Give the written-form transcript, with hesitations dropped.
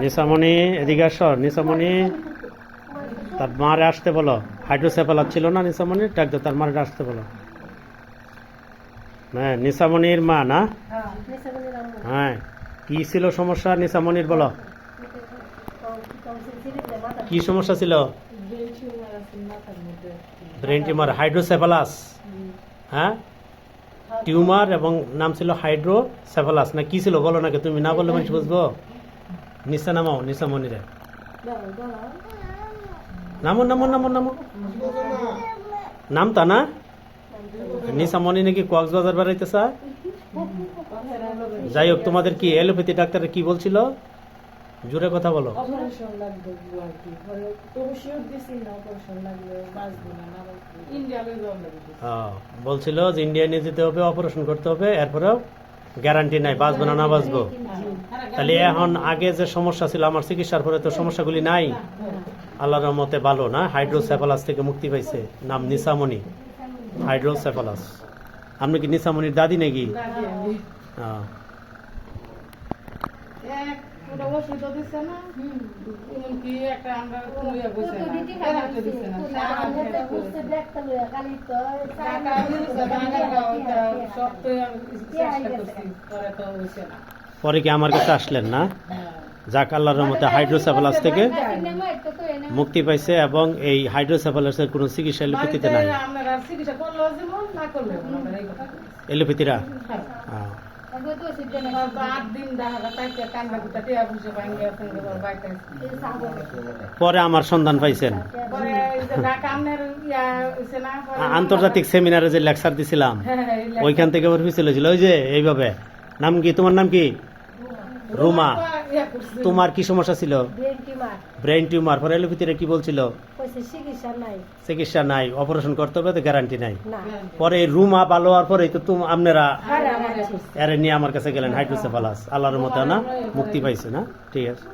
নিশামণি এদিকে আসো। নিশামণি তার মারে আসতে বলো। হাইড্রোসেফালাস ছিল না নিশামণির, ডাক দাও তার মারে আসতে বলো। হ্যাঁ নিশামণির মা না? হ্যাঁ কি ছিল সমস্যা নিশামণির বলো, কি সমস্যা ছিল? Brain tumour, hydrocephalus. হ্যাঁ টিউমার এবং নাম ছিল হাইড্রোসেফালাস না কি ছিল বলো নাকি, তুমি না বললে মানুষ বুঝবো। নিশা নামাও নিশামণিরে, নামো নামো নামো নামো, নামতা না? নিশামণি নাকি কক্সবাজার বেড়াইতে চায়। যাই হোক তোমাদের কি এলোপ্যাথি ডাক্তার কি বলছিল, জোরে কথা বলো। বলছিল যে ইন্ডিয়া নিয়ে যেতে হবে, অপারেশন করতে হবে, এরপরেও গ্যারান্টি নাই বাঁচবো না না বাঁচবো। তাহলে এখন আগে যে সমস্যা ছিল আমার চিকিৎসার পরে তো সমস্যাগুলি নাই, আল্লাহর রহমতে ভালো না? হাইড্রোসেফালাস থেকে মুক্তি পাইছে, নাম নিশামণি, হাইড্রোসেফালাস। আপনি কি নিশামণির দাদি নাকি? পরে কি আমার কাছে আসলেন না? যাক আল্লাহর রহমতে হাইড্রোসেফালাস থেকে মুক্তি পাইছে এবং এই হাইড্রোসেফালাসের কোনো চিকিৎসা এলোপ্যাথিতে নাই। এলোপ্যাথিরা পরে আমার সন্ধান পাইছেন আন্তর্জাতিক সেমিনারে যে লেকচার দিছিলাম ওইখান থেকে আমার পিছু ছিল ওই যে এইভাবে। নাম কি তোমার, নাম কি? রুমা। তোমার কি সমস্যা ছিল? Brain tumour. পরে এলোপ্যাথিরা কি বলছিল? চিকিৎসা নাই, অপারেশন করতে হবে, তো গ্যারান্টি নাই। পরে রুমা ভালো হওয়ার পরে তো আপনারা এর নিয়ে আমার কাছে গেলেন, হাইড্রোসেফালাস আল্লাহর মতো না মুক্তি পাইছে না? ঠিক আছে।